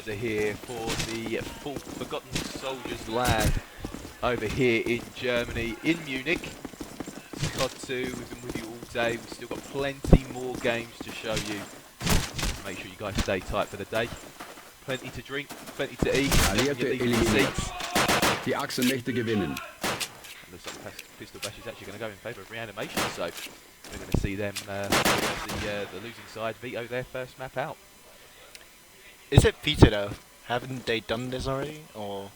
guys are here for the Forgotten Soldiers land over here in Germany, in Munich. COD 2, we've been with you all day. We've still got plenty more games to show you. Make sure you guys stay tight for the day. Plenty to drink, plenty to eat. Alliierte eliminiert. Die Achsenmächte gewinnen. Looks like the pistol bash is actually going to go in favour of Reanimation, so we're going to see them, the losing side, veto their first map out. Is it veto though? Haven't they done this already? Or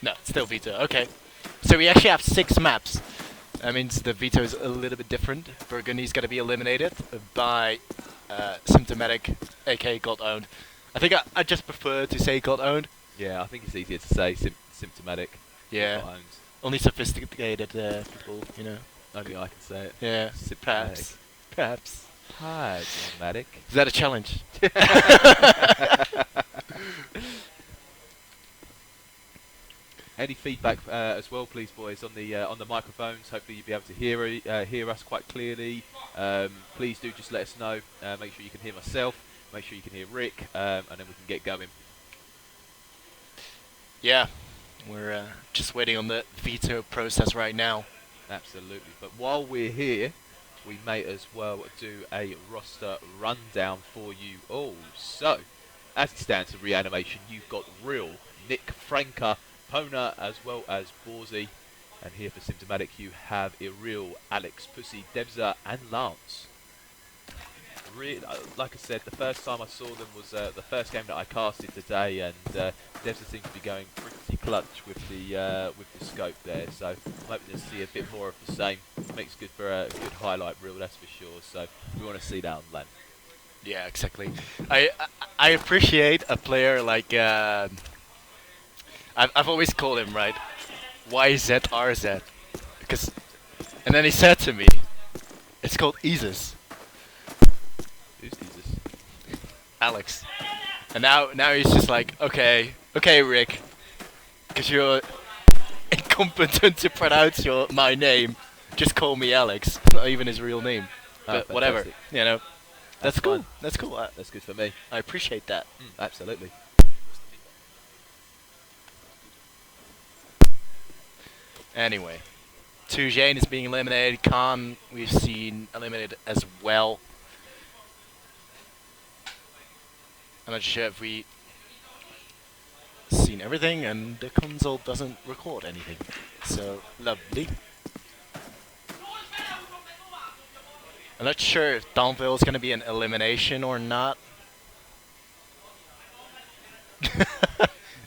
no, it's still veto. Okay, so we actually have 6 maps. That means the veto is a little bit different. Burgundy's going to be eliminated by Symptomatic, aka God Owned. I think I just prefer to say God Owned. Yeah, I think it's easier to say Symptomatic. Yeah. God Owned. Only sophisticated people, you know. Only I can say it. Yeah, Symptomatic. perhaps. Hi, Symptomatic. Is that a challenge? Any feedback as well, please, boys, on the microphones. Hopefully, you'll be able to hear us quite clearly. Please do just let us know. Make sure you can hear myself. Make sure you can hear Rick, and then we can get going. Yeah, we're just waiting on the veto process right now. Absolutely. But while we're here, we may as well do a roster rundown for you all. So, as it stands for Reanimation, you've got Real, Nick, Franca, Pona, as well as Borzy. And here for Symptomatic, you have Irreal, Alex, Pussy, Devza, and Lance. Like I said, the first time I saw them was the first game that I casted today, and Devza seems to be going pretty clutch with the scope there. So I'm hoping to see a bit more of the same. Makes good for a good highlight reel, that's for sure. So we want to see that on land. Yeah, exactly. I appreciate a player like I've always called him right YZRZ, because and then he said to me, it's called Isis. Who's Jesus? Alex. And now he's just like, okay, Rick, because you're incompetent to pronounce my name, just call me Alex, not even his real name. But whatever, you know. That's cool. Fun. That's cool. That's good for me. I appreciate that. Absolutely. Anyway, Tujane is being eliminated. Khan, we've seen eliminated as well. I'm not sure if we seen everything, and the console doesn't record anything. So lovely. I'm not sure if Donville is going to be an elimination or not.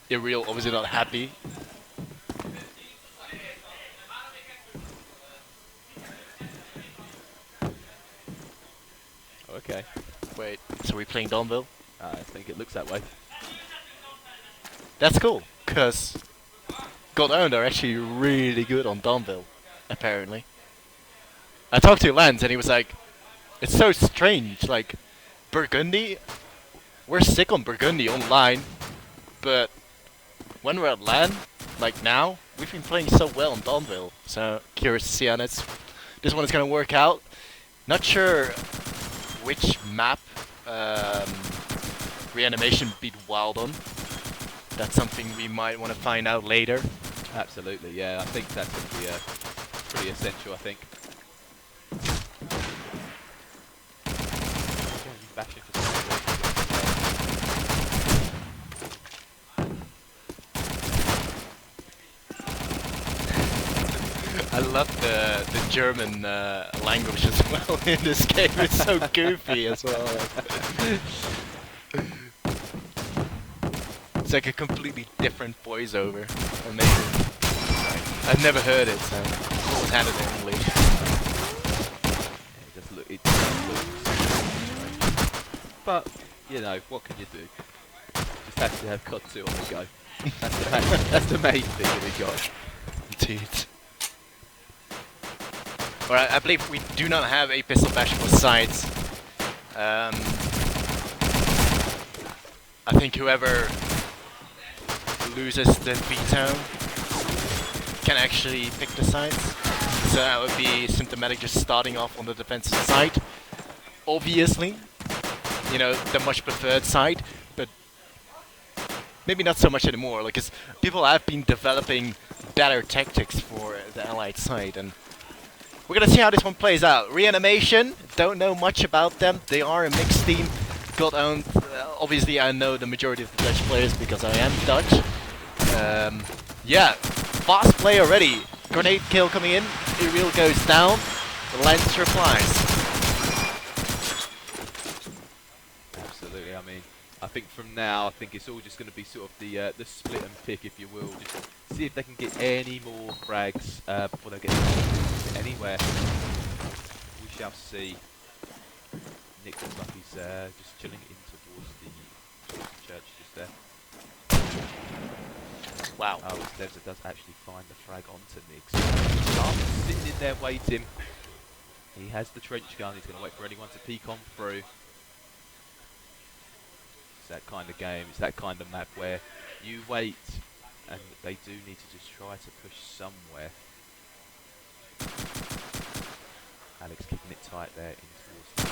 Irreal obviously not happy. Okay. Wait, so we're playing Donville? I think it looks that way. That's cool, because God Owned are actually really good on Donville, apparently. I talked to Lance and he was like, it's so strange, like, Burgundy, we're sick on Burgundy online, but when we're at LAN, like now, we've been playing so well on Donville, so curious to see how this one is going to work out. Not sure which map Reanimation beat Wild on. That's something we might want to find out later. Absolutely, yeah. I think that's going to be pretty essential, I think. I love the German language as well in this game. It's so goofy as well. It's like a completely different voiceover. Amazing. I've never heard it, so always had it in English. It does look but, you know, what can you do? Just have to have COD 2 on the go. That's the main thing that we got. Indeed. Alright, I believe we do not have a pistol bash for sides. I think whoever loses the veto can actually pick the sides. So that would be Symptomatic just starting off on the defensive side. Obviously, you know, the much preferred side, but maybe not so much anymore, like, 'cause people have been developing better tactics for the Allied side, and we're gonna see how this one plays out. Reanimation, don't know much about them. They are a mixed team. Got owned. Obviously, I know the majority of the Dutch players because I am Dutch. Yeah, fast play already. Grenade kill coming in. Iriel goes down. Lens replies. Absolutely. I mean, I think from now, I think it's all just going to be sort of the split and pick, if you will. Just see if they can get any more frags before they get anywhere. We shall see. Nick looks like he's just chilling in towards the church just there. Wow. Oh, Devza does actually find the frag onto Nick. So Lark's sitting in there waiting. He has the trench gun. He's going to wait for anyone to peek on through. It's that kind of game. It's that kind of map where you wait and they do need to just try to push somewhere. Alex keeping it tight there in towards the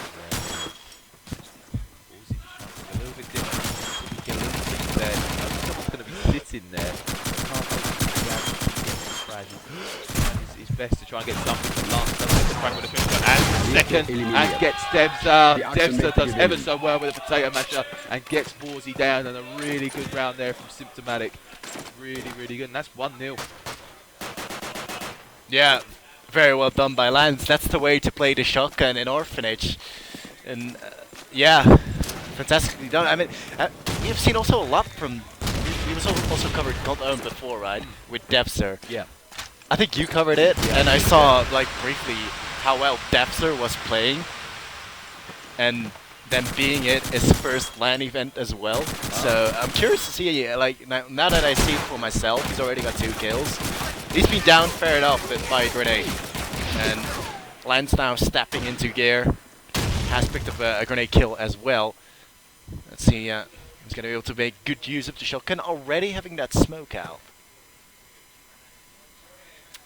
or is he just trying to be a little bit different? He can get a little bit there. Someone's going to be sitting there. It's best to try and get something, but Lance does get the frag with the finger and second and gets Devza. Devza does ever so well with a potato masher and gets Borzy down, and a really good round there from Symptomatic. Really, really good, and that's 1-0. Yeah, very well done by Lance. That's the way to play the shotgun in Orphanage. And yeah, fantastically done. I mean, we've seen also a lot from... We've also covered God Own before, right? With Devzer. Yeah. I think you covered it, and I saw, like, briefly how well Devzer was playing. And then being his first LAN event as well. So I'm curious to see, like, now that I see it for myself, he's already got 2 kills. He's been down fair enough by a grenade. And Lance now stepping into gear. Has picked up a grenade kill as well. Let's see, he's going to be able to make good use of the shotgun, already having that smoke out.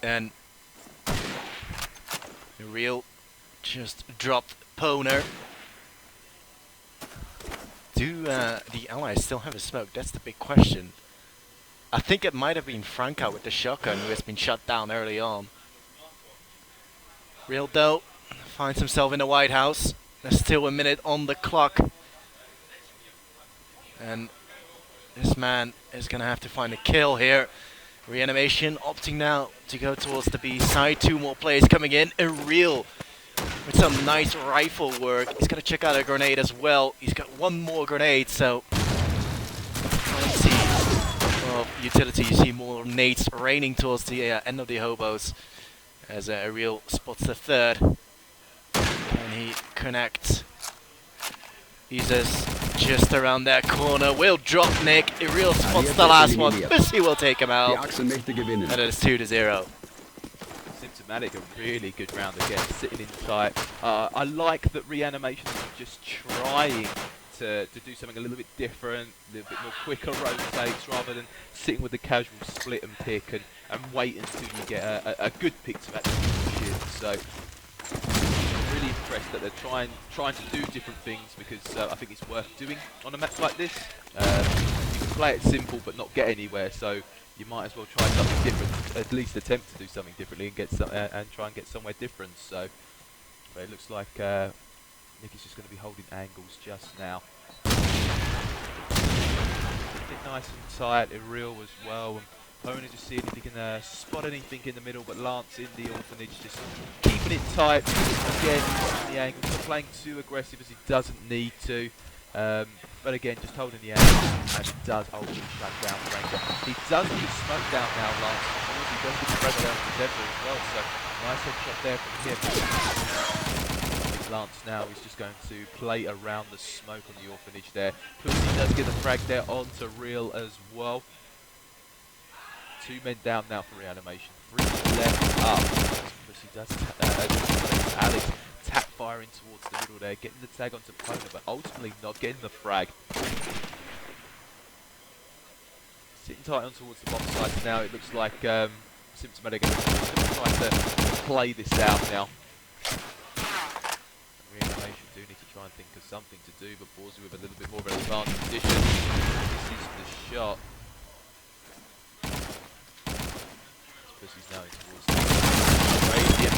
And the real just dropped Poner. Do the Allies still have a smoke? That's the big question. I think it might have been Franca with the shotgun who has been shut down early on. Real though finds himself in the White House. There's still a minute on the clock. And this man is going to have to find a kill here. Reanimation opting now to go towards the B side. 2 more players coming in. Iriel with some nice rifle work. He's going to check out a grenade as well. He's got 1 more grenade, so... Let's see. Well, utility, you see more nades raining towards the end of the hobos. As Iriel spots the 3rd. Can he connect? He's just around that corner. Will drop Nick. Iriel spots the last one. Missy will take him out. And it is 2-0. Symptomatic, a really good round again, sitting in tight. I like that Reanimation is just trying to do something a little bit different, a little bit more quicker rotates, rather than sitting with the casual split and pick and wait until you get a good pick to actually push in. So I'm really impressed that they're trying to do different things, because I think it's worth doing on a map like this. You can play it simple but not get anywhere, so you might as well try something different, at least attempt to do something differently and get and try and get somewhere different. So, but it looks like Nick is just going to be holding angles just now. Keep it nice and tight. Iriel as well. And Pony just seeing if he can spot anything in the middle, but Lance in the Orphanage just keeping it tight. Again, using the angles, not playing too aggressive as he doesn't need to. But again, just holding the angle, and he does hold the shut down Ranger. He does get smoke down now, Lance. He does get the pressure down from Devil as well, so nice headshot there from him. Lance now is just going to play around the smoke on the Orphanage there. Pussy does get the frag there onto Real as well. 2 men down now for Reanimation. 3 left up. Pussy does Alex tap firing towards the middle there, getting the tag onto Pona, but ultimately not getting the frag. Sitting tight on towards the bomb sites now. It looks like Symptomatic are going to try to play this out now. Reanimation do need to try and think of something to do, but Borzy with a little bit more of an advanced position. This is the shot. Pussy's now towards the Radiant.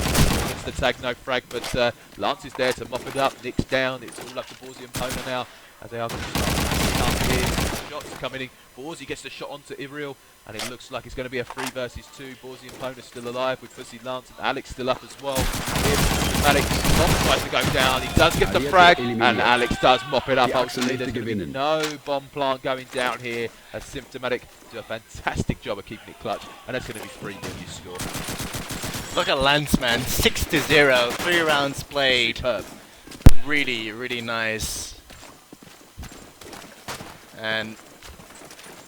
Gets the tag, no frag, but Lance is there to mop it up. Nick's down. It's all up to Borzy and Pona now, as they are going to start here. Shots coming in. Borzy gets the shot onto Iriel, and it looks like it's going to be a 3 versus 2. Borzy and Pona still alive, with Pussy, Lance, and Alex still up as well. Symptomatic tries to go down. He does get the frag, and Alex does mop it up. Ultimately, there's going to be no bomb plant going down here, as Symptomatic do a fantastic job of keeping it clutch, and that's going to be 3 you score. Look at Lance, man. 6-0, 3 rounds played. Superb. Really, really nice. And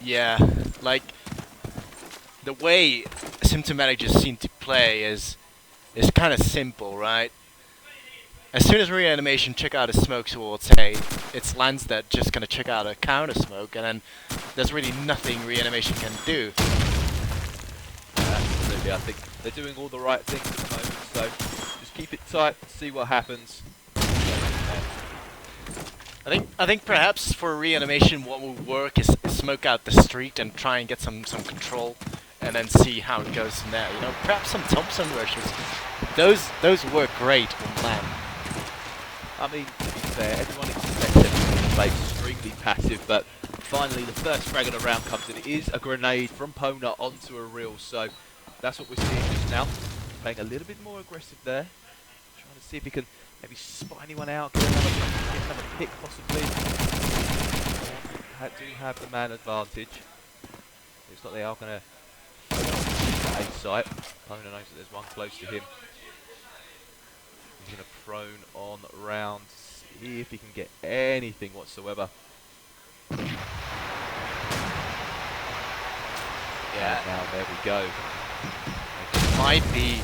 yeah, like the way Symptomatic just seemed to play is kind of simple, right? As soon as Reanimation check out a smoke towards say, it's Lance that just gonna check out a counter smoke, and then there's really nothing Reanimation can do. Absolutely, I think they're doing all the right things at the moment, so just keep it tight, see what happens. I think perhaps for Reanimation what will work is smoke out the street and try and get some control, and then see how it goes from there. You know, perhaps some Thompson rushes. Those work great on land. I mean, to be fair, everyone expects them to play extremely passive, but finally the first frag of the round comes in. It is a grenade from Pona onto a reel, so that's what we're seeing just now. Playing a little bit more aggressive there. Trying to see if he can maybe spot anyone out, get another pick possibly. Do have the man advantage. Looks like they are going to a site. Pona knows that there's one close to him. He's going to prone on round, see if he can get anything whatsoever. Yeah, now there we go. Might be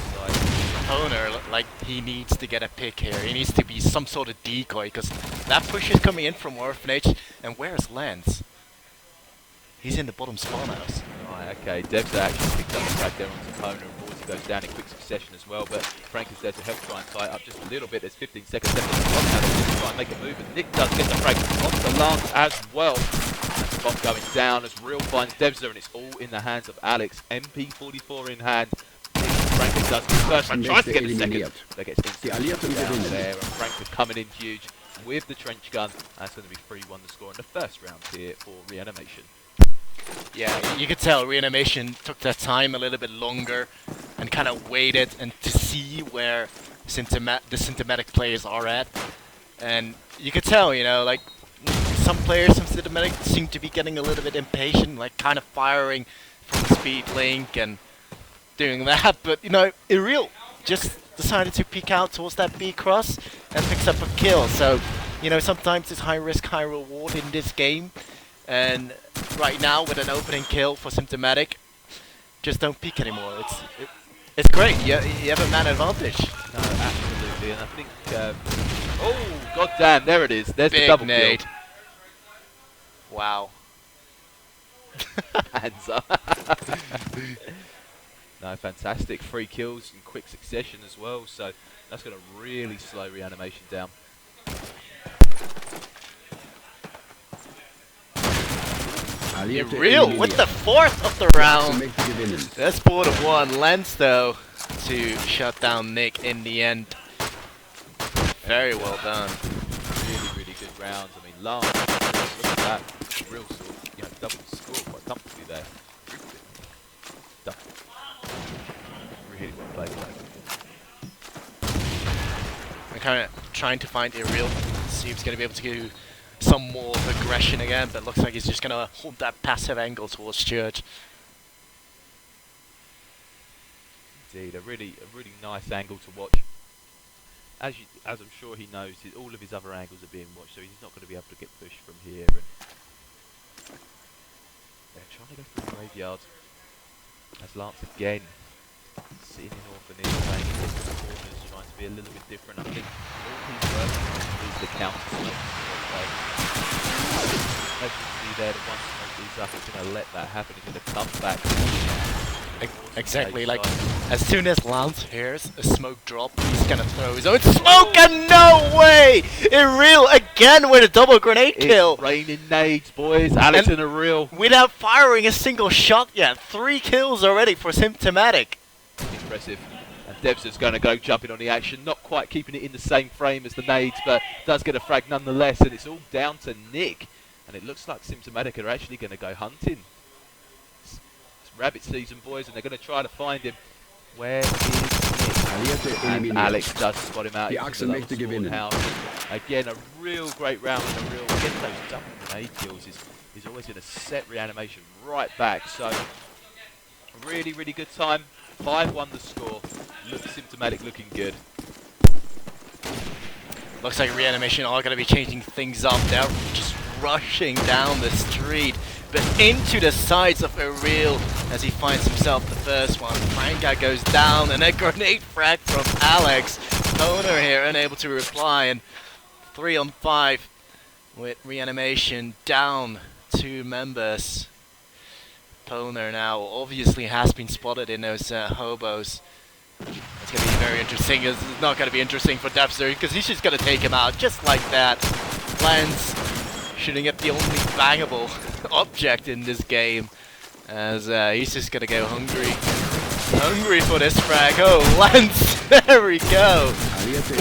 owner, like he needs to get a pick here. He needs to be some sort of decoy, because that push is coming in from Orphanage. And where's Lance? He's in the bottom spawn house. Right, okay, Devs actually picked up the frag there onto Pona, and Borzy goes down in quick succession as well, but Frank is there to help try and tie it up just a little bit. There's 15 seconds left on the clock now to try and make a move, and Nick does get the frag onto Lance as well. That's the bomb going down as Real finds Devs, and it's all in the hands of Alex. MP44 in hand. Frank does the first one, tries to get the second, but gets instantly down there, and Frank is coming in huge with the trench gun. That's going to be 3-1 the score in the first round here for Reanimation. Yeah, you could tell Reanimation took their time a little bit longer and kind of waited and to see where the Symptomatic players are at. And you could tell, you know, like some players from Symptomatic seem to be getting a little bit impatient, like kind of firing from the speed link and doing that. But, you know, Iriel just decided to peek out towards that B cross and picks up a kill. So, you know, sometimes it's high risk, high reward in this game. And right now, with an opening kill for Symptomatic, just don't peek anymore. It's great. You have a man advantage. No, absolutely. And I think, oh, goddamn, there it is. There's Big the double nade. kill. Wow. Hands up. No, fantastic. 3 kills in quick succession as well. So that's going to really slow Reanimation down. Real with the 4th of the round. That's 4-1. Lance though to shut down Nick in the end. Very well done. Really, really good rounds. I mean, Lance, look at that. Real sort of, you know, double score quite comfortably there. Really well played. I'm kind of trying to find Iriel, see if he's going to be able to do some more aggression again, but looks like he's just going to hold that passive angle towards Stewart. Indeed, a really nice angle to watch. As I'm sure he knows, all of his other angles are being watched, so he's not going to be able to get pushed from here. And they're trying to go through the graveyard. As Lance again sitting in Orphanage, playing in different corners, trying to be a little bit different. I think all he's working on is the counter smoke. As you can see there, that once smoke these up, he's going to let that happen. He's going to come back. Exactly, like, Side. as soon as Lance hears a smoke drop, he's gonna throw his own smoke, and no way! Real again with a double grenade kill! It's raining nades, boys. Alex And in a real. without firing a single shot yet, 3 kills already for Symptomatic. Impressive. And Devs going to go jumping on the action, not quite keeping it in the same frame as the nades, but does get a frag nonetheless, and it's all down to Nick. And it looks like Symptomatic are actually going to go hunting. It's rabbit season, boys, and they're going to try to find him. Where is Nick? And Alex does spot him out. Die into Achse the möchte little gewinnen. house. Again, a real great round and a real getting those double grenade kills is always going to set Reanimation right back. So really, really good time. 5-1 the score. Symptomatic looking good. Looks like Reanimation are going to be changing things up. They're just rushing down the street, but into the sides of Ariel as he finds himself the first one. Franca goes down, and a grenade frag from Alex. Toner here unable to reply, and 3 on 5 with Reanimation down 2 members. Toner now obviously has been spotted in those hobos. It's going to be very interesting. It's not going to be interesting for Dapster because he's just going to take him out just like that. Lance shooting at the only bangable object in this game as he's just going to go hungry for this frag. Oh, Lance! There we go!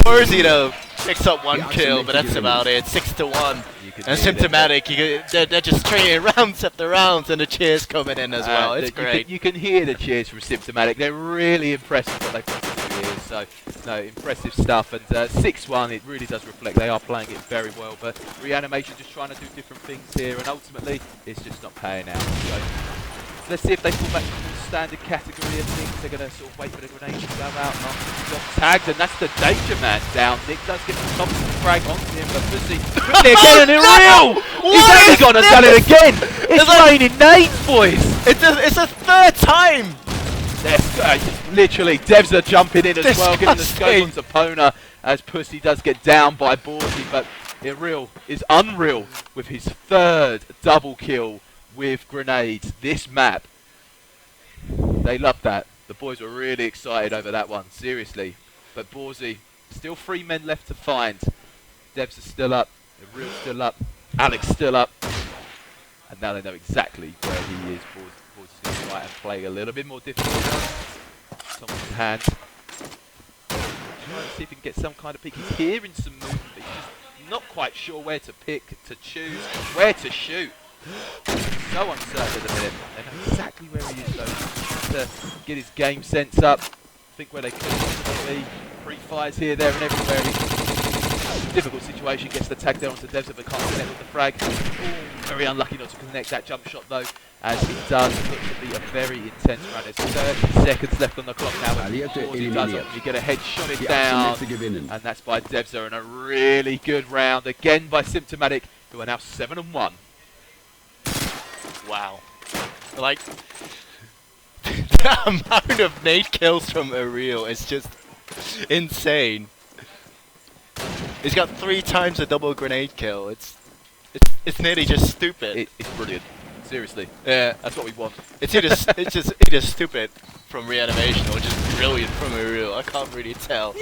Warzy though picks up 1 kill, but that's about it. 6-1. And Symptomatic, they're just trading rounds after rounds, and the cheers coming in as well. It's great. You can hear the cheers from Symptomatic. They're really impressed with what they've got to do here. So, no, impressive stuff. And 6-1, it really does reflect they are playing it very well. But Reanimation just trying to do different things here, and ultimately, it's just not paying out. So, let's see if they fall back to the more standard category of things. They're going to sort of wait for the grenade to go out. And after he's got tagged, and that's the danger man down. Nick does get the top of the frag onto him, but Pussy quickly again, and Real! He's only gone and done it again! It's raining nades, boys! It's a 3rd time! Literally, Devs are jumping in as well, getting the scope Disgusting. onto Pona as Pussy does get down by Borsey, but Real is unreal with his 3rd double kill with grenades this map. They loved that. The boys were really excited over that one, seriously. But Borsey, still 3 men left to find. Devs are still up, Real still up, Alex still up. And now they know exactly where he is. Borsey's going to try and play a little bit more difficult. Thompson's hand. Trying to see if he can get some kind of pick. He's hearing some movement, but he's just not quite sure where to pick, to choose, where to shoot. So uncertain at the minute. They know exactly where he is though. To get his game sense up. Think where they could possibly be. Pre-fires here, there and everywhere. Difficult situation, gets the tag there onto Devs, but can't connect with the frag. Ooh, very unlucky not to connect that jump shot though, as he does. Looks to be a very intense run. There's 30 seconds left on the clock now. And he does it. You get a headshot it down, and that's by Devs, and a really good round again by Symptomatic, who are now 7-1. Wow. Like, the amount of nade kills from Ariel is just insane. He's got 3 times a double grenade kill. It's nearly just stupid. It's brilliant. Seriously. Yeah, That's what we want. it's either stupid from Reanimation or just brilliant from Ariel. I can't really tell.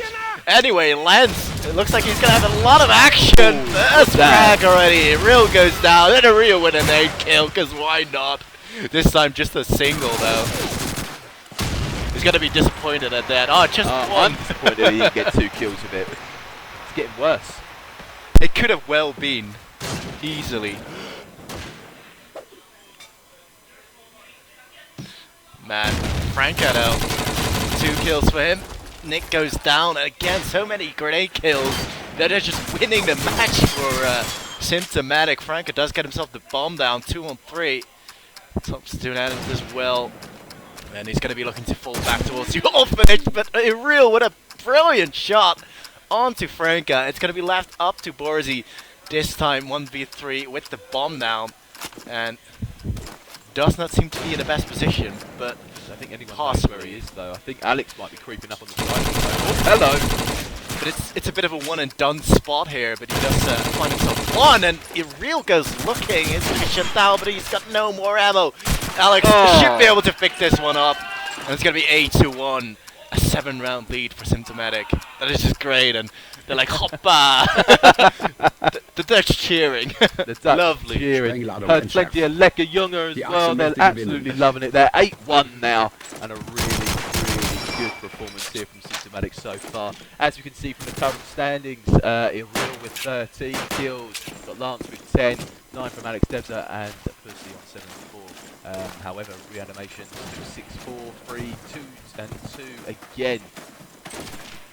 Anyway, Lance, it looks like he's gonna have a lot of action. Ooh, First frag already. Ariel goes down, then Ariel with a nade kill, cause why not? This time just a single though. He's gonna be disappointed at that. Oh, just one. I'm disappointed he didn't get 2 kills with it. It's getting worse. It could have well been. Easily. Man, Franco though. 2 kills for him. Nick goes down, and again, so many grenade kills that they're just winning the match for Symptomatic. Franco does get himself the bomb down, 2 on 3. Thompson doing that as well. And he's going to be looking to fall back towards the orphanage, but Real with a brilliant shot onto Franca. It's going to be left up to Borsey. This time 1v3 with the bomb now. And does not seem to be in the best position, but I think anyone knows where he is though. I think Alex might be creeping up on the side. Oh, hello! But it's a bit of a one and done spot here, but he does find himself one, and Real goes looking. It's going to be shut down, but he's got no more ammo. Alex should be able to pick this one up. And it's gonna be 8-1, a 7-round lead for Symptomatic. That is just great, and they're like, hoppa! the Dutch cheering. The Dutch Lovely. cheering. Strangler Heard und plenty of lekker Junger as Die well. They're Achse möchte absolutely gewinnen. loving it. They're 8-1 now, and a really good performance here from Symptomatic so far. As you can see from the current standings, Iril with 13 kills, got Lance with 10, 9 from Alex Debza, and Pussy on 7 and 4. However, Reanimation 6-4, 3, 2 and 2 again.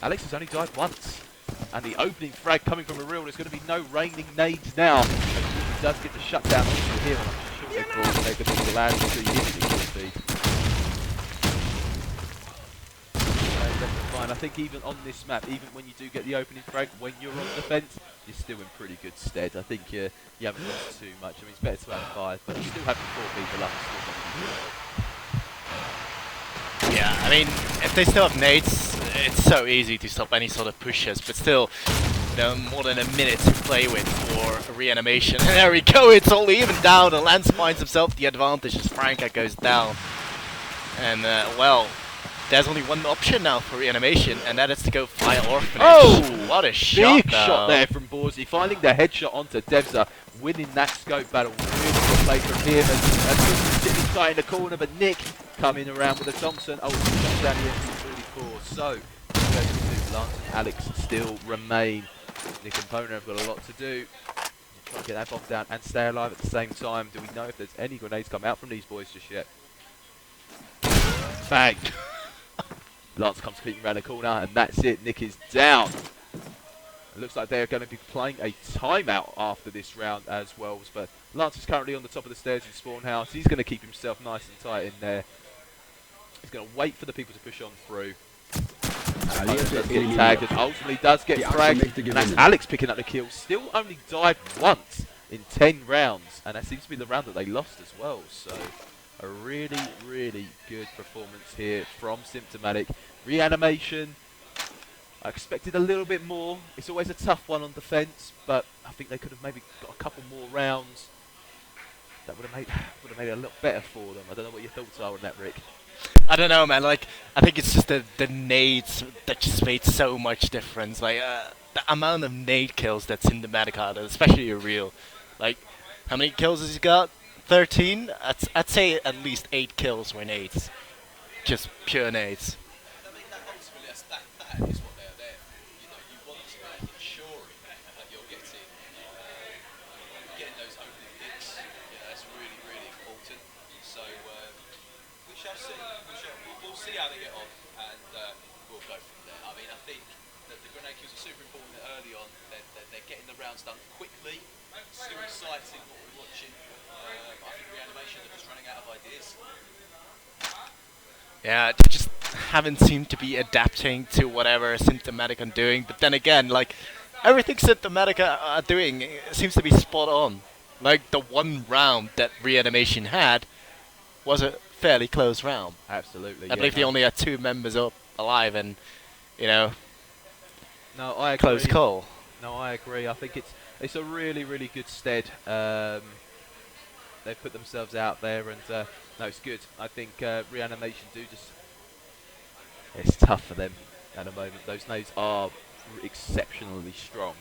Alex has only died once. And the opening frag coming from Iril, there's going to be no raining nades now. He does get the shutdown also here, and I'm sure they thought they're going to be allowed to see him at equal speed. That's fine. I think even on this map, even when you do get the opening frag, when you're on defence, you're still in pretty good stead. I think you haven't lost too much. I mean, it's better to have 5, but you still have 4 people up and still not Yeah, I mean, if they still have nades, it's so easy to stop any sort of pushes, but still, you know, more than a minute to play with for Reanimation. And there we go, it's all even down, and Lance finds himself the advantage as Franka goes down. And, well, there's only one option now for Reanimation, and that is to go fly Orphanage. Oh! What a shot, Big shot there from Borzy, finding the headshot onto Devza, winning that scope battle. Really good play from him, and sitting tight in the corner, but Nick coming around with a Thompson. Oh, it's down the MP44. So, Lance and Alex still remain. Nick and Pona have got a lot to do. Try to get that bomb down and stay alive at the same time. Do we know if there's any grenades come out from these boys just yet? Bang! Lance comes creeping around the corner, and that's it. Nick is down. It looks like they're going to be playing a timeout after this round as well. But Lance is currently on the top of the stairs in Spawn House. He's going to keep himself nice and tight in there. He's going to wait for the people to push on through. Does get tagged and ultimately does get fragged. And that's Alex picking up the kill. Still only died once in 10 rounds. And that seems to be the round that they lost as well. So a really good performance here from Symptomatic. Reanimation, I expected a little bit more. It's always a tough one on defence, but I think they could have maybe got a couple more rounds. That would have made it a lot better for them. I don't know what your thoughts are on that, Rick. I don't know, man. Like, I think it's just the nades that just made so much difference. Like, the amount of nade kills that Symptomatic had, especially Real. Like, how many kills has he got? 13? I'd say at least 8 kills were nades. Just pure nades. I mean, that ultimately, that is what they're there for. You know, you want to be ensuring that you're getting those opening hits. You know, that's really important. So we shall see. We'll see how they get on, and we'll go from there. I mean, I think that the grenade kills are super important early on. They're getting the rounds done quickly. Still exciting what we're watching. I think Reanimation are just running out of ideas. Yeah, they just haven't seemed to be adapting to whatever Symptomatic are doing. But then again, like, everything Symptomatic are doing seems to be spot on. Like, the one round that Reanimation had was a fairly close round. Absolutely. I believe they only had 2 members up alive, and, you know, No, I agree. close call. No, I agree. I think it's a really good stead. They've put themselves out there, and no, it's good. I think Reanimation do just... It's tough for them at the moment. Those nades are exceptionally strong,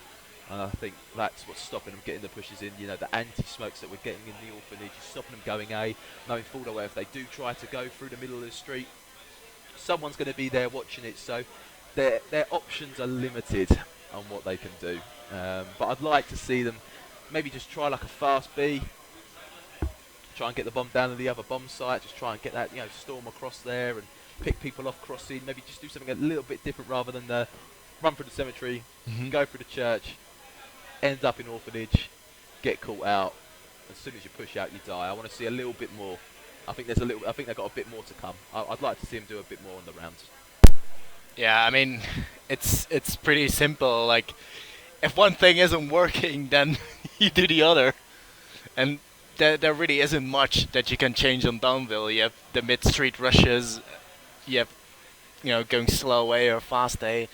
and I think that's what's stopping them getting the pushes in. You know, the anti-smokes that we're getting in the orphanage is stopping them going A, knowing full well if they do try to go through the middle of the street, someone's going to be there watching it. So their options are limited on what they can do. But I'd like to see them maybe just try like a fast B. Try and get the bomb down to the other bomb site. Just try and get that, you know, storm across there and pick people off crossing. Maybe just do something a little bit different rather than run through the cemetery, go through the church, end up in orphanage, get caught out. As soon as you push out, you die. I want to see a little bit more. I think they've got a bit more to come. I'd like to see them do a bit more on the rounds. Yeah, I mean, it's pretty simple. Like, if one thing isn't working, then you do the other. And there really isn't much that you can change on Downville. You have the mid-street rushes, you have, you know, going slow A or fast A.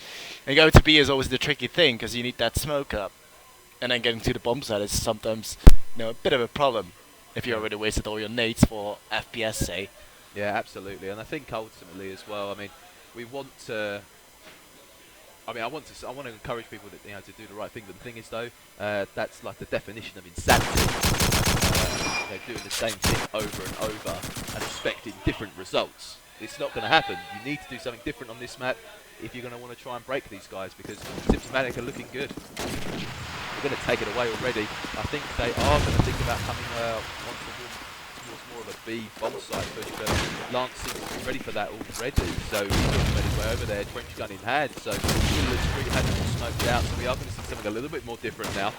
And going to B is always the tricky thing, because you need that smoke up. And then getting to the bomb site is sometimes, you know, a bit of a problem if you already wasted all your nades for FPS, say. Yeah, absolutely. And I think ultimately as well, I mean, we want to. I mean, I want to encourage people to, to do the right thing. But the thing is, though, that's like the definition of insanity. Doing the same thing over and over and expecting different results. It's not going to happen. You need to do something different on this map if you're going to want to try and break these guys, because Symptomatic are looking good. We're going to take it away already. I think they are going to think about coming on towards more of a B bomb site push, but Lance seems to be ready for that already. So he's already way over there, trench gun in hand. So the street has been smoked out. So we are going to see something a little bit more different now.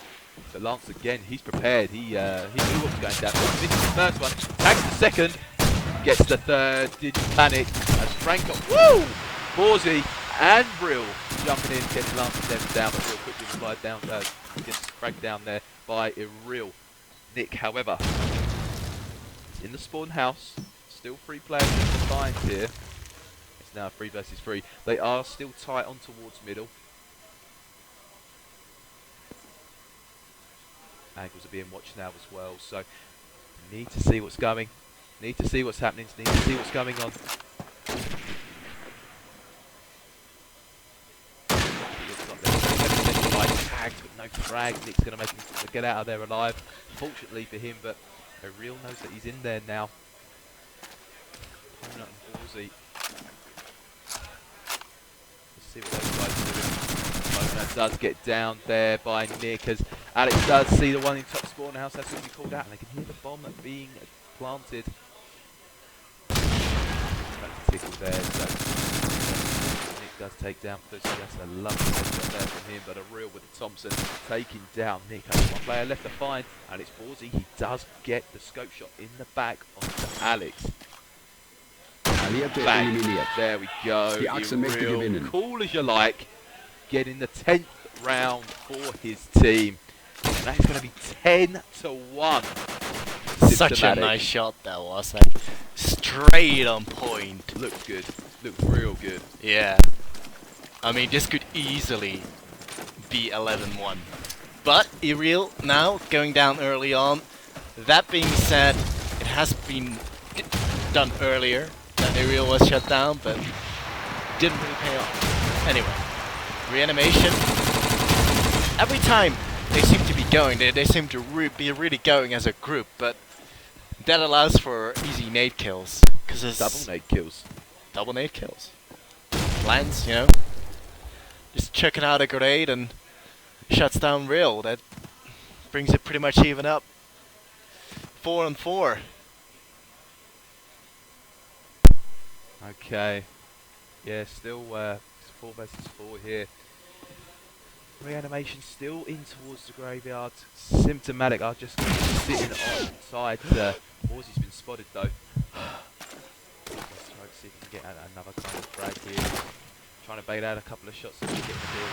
But Lance again, he's prepared. He knew what was going down. This is the first one. Tags the second. Gets the third. Didn't panic. As Franco, woo! Bawsy and Brill jumping in, getting Lance and Devs down, but real quickly replied down. Gets fragged down there by Irreal. Nick, however, is in the spawn house. Still 3 players in the lines here. It's now 3 versus 3. They are still tight on towards middle. Angles are being watched now as well, so need to see what's going. Need to see what's happening. Need to see what's going on. Tagged, but no frag. Nick's going to make him get out of there alive. Fortunately for him, but Real knows that he's in there now. Donut and Ballsy. Let's see what those guys are doing. Donut does get down there by Nick, as Alex does see the one in top spawn house. That's going to be called out, and they can hear the bomb being planted. That's a tickle there, so Nick does take down Pussy. That's a lovely headshot there from him, but a real with the Thompson taking down Nick. Only one player left to find, and it's Ballsy. He does get the scope shot in the back onto Alex. Bang. There we go. Real cool as you like. Getting the 10th round for his team. And that's going to be 10-1. Such a nice shot that was, like straight on point. Looked good. Looked real good. Yeah. I mean, this could easily be 11-1. But Irreal now going down early on. That being said, it has been done earlier. That Irreal was shut down, but didn't really pay off. Anyway, Reanimation. Every time they seem to be going, they seem to be really going as a group, but that allows for easy nade kills. Cause it's double nade kills. Double nade kills. Lands, you know, just checking out a grenade and shuts down Real. That brings it pretty much even up. 4-4. Okay. Yeah, still 4 versus 4 here. Reanimation still in towards the graveyard. Symptomatic are just sitting on side. Ballsy's been spotted though. Let's try to see if we can get another kind of frag here. Trying to bait out a couple of shots so we can get the deal.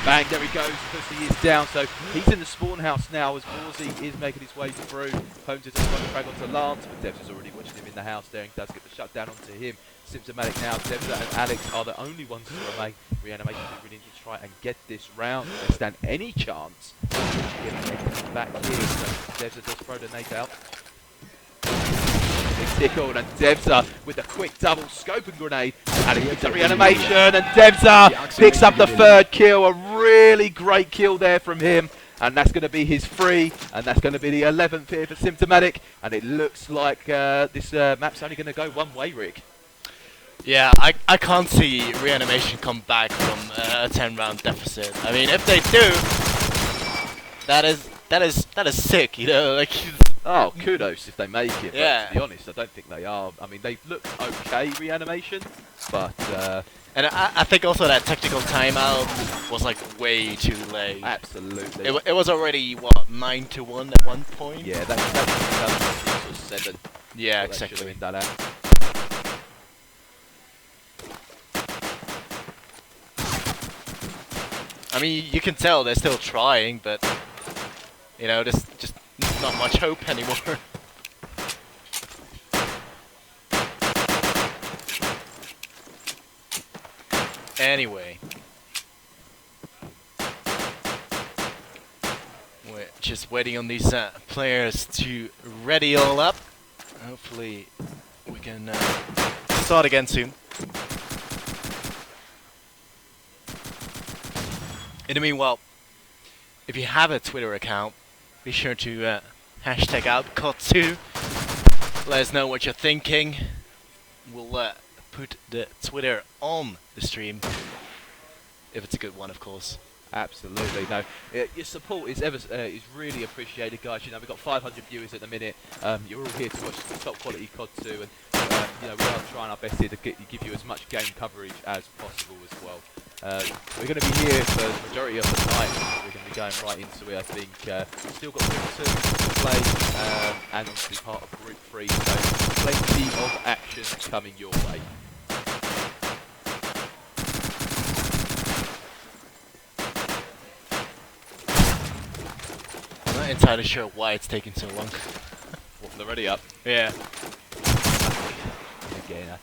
Bang, there he goes. Pussy is down, so he's in the spawn house now as Ballsy is making his way through. Holmes is trying to frag onto Lance, but Devs is already watching him in the house there and does get the shutdown onto him. Symptomatic now. Devs and Alex are the only ones to remain. Reanimation is really need to try and get this round. If they stand any chance of getting anything back here. So Devs does throw the nade out. Tickled, and Devza with a quick double scoping grenade. Alex gives a reanimation, and Devza picks up the 3rd kill. A really great kill there from him. And that's going to be his 3, and that's going to be the 11th here for Symptomatic. And it looks like this map's only going to go one way, Rick. Yeah, I can't see Reanimation come back from a 10-round deficit. I mean, if they do, that is sick, you know, like. Oh, kudos if they make it. Yeah. But to be honest, I don't think they are. I mean, they look okay, Reanimation, but and I think also that technical timeout was like way too late. Absolutely. It was already what 9-1 at one point. Yeah, that was 7. Yeah, so exactly. Done out. I mean, you can tell they're still trying, but you know, there's just not much hope anymore. Anyway, just waiting on these players to ready all up. Hopefully can start again soon. In the meanwhile, if you have a Twitter account, be sure to hashtag out COD2. Let us know what you're thinking. We'll put the Twitter on the stream, if it's a good one, of course. Absolutely, no. Your support is is really appreciated, guys. You know, we've got 500 viewers at the minute. You're all here to watch the top quality COD 2, and you know, we are trying our best here to give you as much game coverage as possible as well. We're going to be here for the majority of the night. We're going to be going right into it. I think still got Group 2 to play, and obviously part of Group 3. So plenty of action coming your way. I'm not entirely sure why it's taking so long. What, they're already up? Yeah. Again,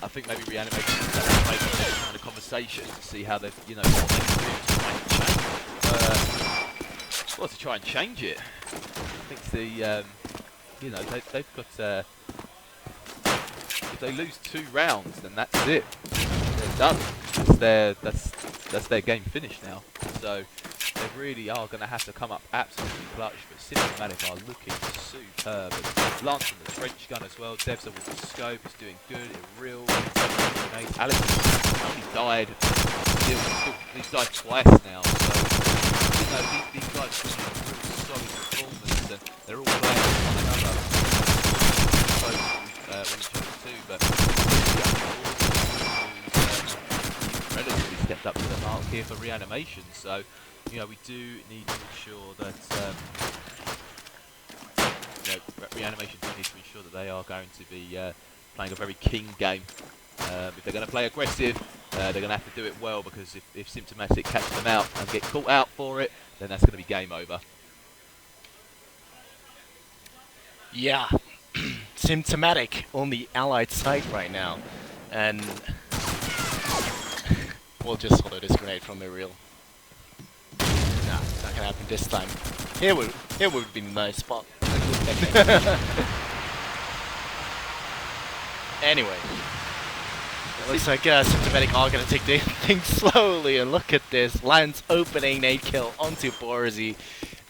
I think maybe Reanimation is having a conversation to see how they've, you know, what they can do to try and change. Well, to try and change it. I think the, you know, they've got. If they lose 2 rounds, then that's it. They're done. That's their game finished now. So they really are going to have to come up absolutely clutch. But Symptomatic are looking superb. And Lance from the trench gun as well. Devza with the scope is doing good. Real. Alex only died. He's died twice now. So you know, these guys are putting in a real solid performance, and they're all playing with one another. With each other too, but relatively stepped up to the mark here for Reanimation. So you know, we do need to ensure that you know, Reanimation do need to ensure that they are going to be playing a very keen game. If they're going to play aggressive, they're going to have to do it well, because if Symptomatic catch them out and get caught out for it, then that's going to be game over. Yeah. Symptomatic on the allied side right now, and we'll just follow this grenade from the real. Nah, not gonna happen this time. Here would be a nice spot. Anyway, it looks like Symptomatic are gonna take things slowly, and look at this. Lance opening nade kill onto Borzi,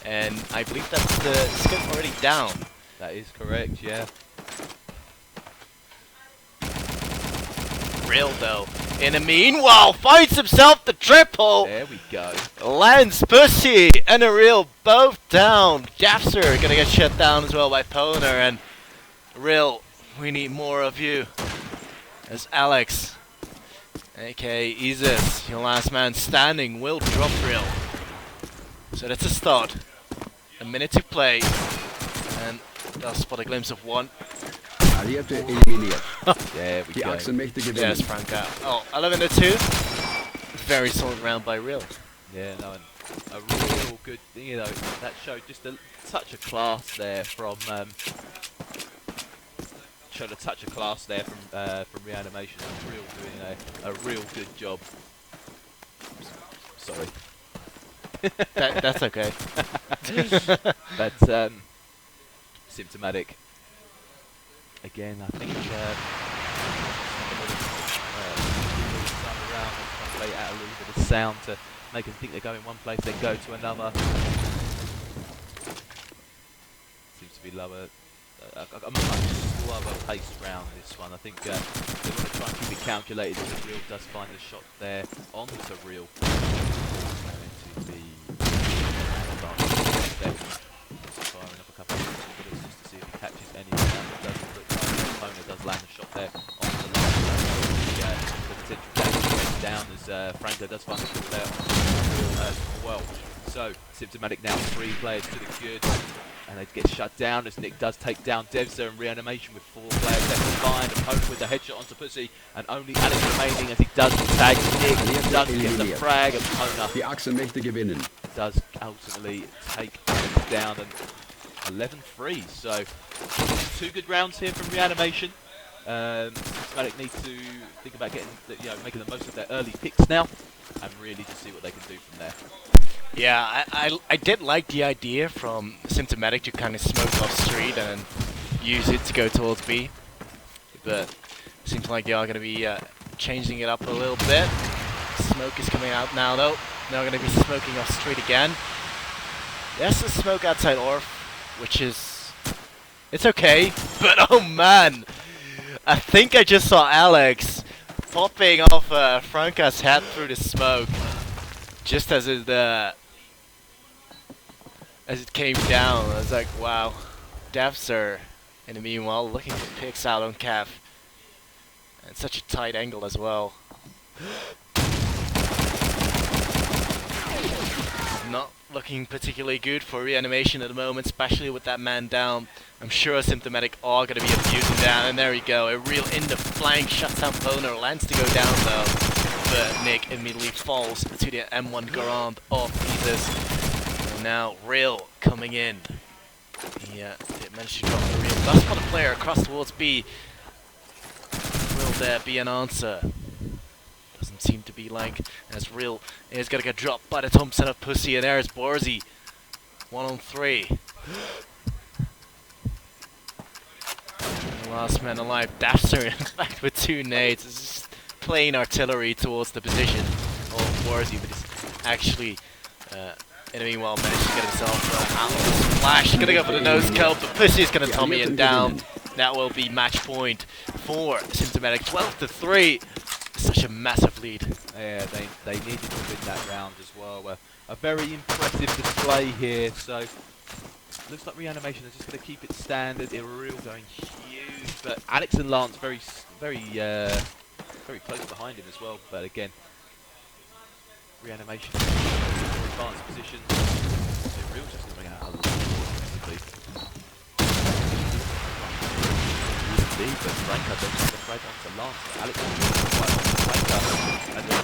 and I believe that's the skip already down. That is correct, yeah. Real though, in the meanwhile, finds himself the triple. There we go. Lance, Pussy, and a real both down. Jafser gonna get shut down as well by Poner, and Real, we need more of you. As Alex, aka Isis, your last man standing, will drop Real. So that's a start. A minute to play, and they'll spot a glimpse of one. Allierte eliminiert. There we Die go. Achsenmächte gewinnen. Yes, Frank out. Oh, 11-2. Very solid round by Real. Yeah, no, and a real good, you know, that showed just a touch of class there from, showed a touch of class there from Reanimation. Real doing a real good job. Sorry. That's okay. But Symptomatic. Again, I think around and play out a little bit of sound to make them think they're going one place, then go to another. Seems to be lower, a much slower paced round this one. I think they want to try and keep it calculated, because Real does find a shot there onto Real. Going to be firing up a couple of bullets just to see if he catches any of that. It doesn't look like the opponent does land a shot there onto the line. The potential damage down as Franco does find a kill there as well. So Symptomatic now 3 players to the good, and they get shut down as Nick does take down Devza, and Reanimation with 4 players left behind. Opponent with the headshot onto Pussy, and only Alex remaining as he does tag Nick. He does get the frag, and Pona Die Achsenmächte gewinnen. does ultimately take Alex down, and 11-3. So 2 good rounds here from Reanimation. Symptomatic need to think about getting, making the most of their early picks now, and really just see what they can do from there. Yeah, I did like the idea from Symptomatic to kind of smoke off street and use it to go towards B. but seems like they are going to be changing it up a little bit. Smoke is coming out now, though. They're going to be smoking off street again. There's the smoke outside Orf, which is... it's okay, but oh man! I think I just saw Alex popping off Franca's head through the smoke, just as it came down. I was like, wow. Devser, in the meanwhile, looking for picks out on Cav. And such a tight angle as well. Not looking particularly good for Reanimation at the moment, especially with that man down. I'm sure Symptomatic are going to be abusing that, and there we go. A real in the flank, shuts down Boner, lands to go down though. But Nick immediately falls to the M1 Garand of Jesus. And now Real coming in. Yeah, did manage to drop the Real. That's for the player across towards B. Will there be an answer? Doesn't seem to be like, as Real is going to get dropped by the Thompson of Pussy, and there's Borzy. 1 on 3. The last man alive, Dafser in fact with 2 nades. It's just plain artillery towards the position of Borzy, but he's actually, in the meanwhile, managed to get himself out of the splash. He's going to go for the nose scope, but Pussy is going to Tommy him down. That will be match point for Symptomatic. 12-3. Such a massive lead. Yeah, they needed to win that round as well. A very impressive display here. So looks like Reanimation is just going to keep it standard. Irreal going huge, but Alex and Lance very close behind him as well. But again, Reanimation in a more advanced position. Irreal just coming out a lot basically. But Franca does the frag onto Lance. Alex quite on Franca. And then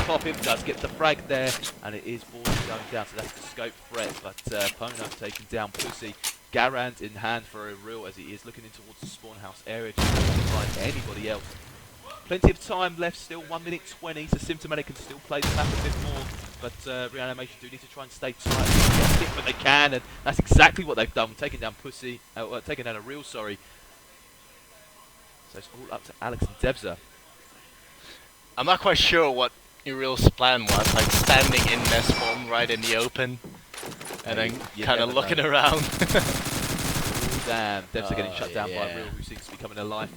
pop him, does get the frag there, and it is Borzy going down, so that's the scope threat. But Pono taking down Pussy. Garand in hand for a real as he is looking in towards the spawn house area to find anybody else. Plenty of time left, still 1 minute 20, so Symptomatic can still play the map a bit more. But Reanimation do need to try and stay tight, get what they can, and that's exactly what they've done, taking down Pussy, taking down a real, sorry. So it's all up to Alex and Debza. I'm not quite sure what Uriel's plan was, like standing in their spawn right in the open, and then kind of looking around. Damn, Debza getting shut down by Real, who seems to be coming alive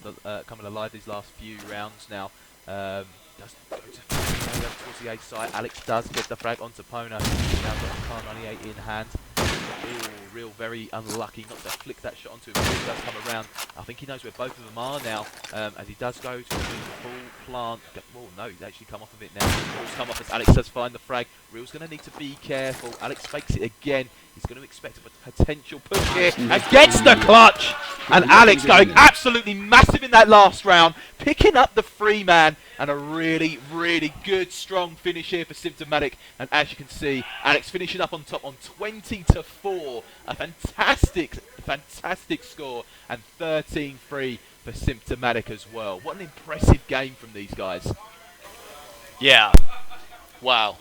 these last few rounds now. Does go towards the A side. Alex does get the frag onto Pona. Now got the car 98 in hand. Ooh, Real very unlucky not to flick that shot onto him. Real does come around. I think he knows where both of them are now, as he does go to the full plant. Oh no, he's actually come off of it now. Real's come off as Alex does find the frag. Real's going to need to be careful. Alex fakes it again. He's going to expect a potential push here and gets the clutch. And Alex going absolutely massive in that last round, picking up the free man, and a really, really good, strong finish here for Symptomatic. And as you can see, Alex finishing up on top on 20-4. A fantastic, fantastic score, and 13-3 for Symptomatic as well. What an impressive game from these guys. Yeah. Wow.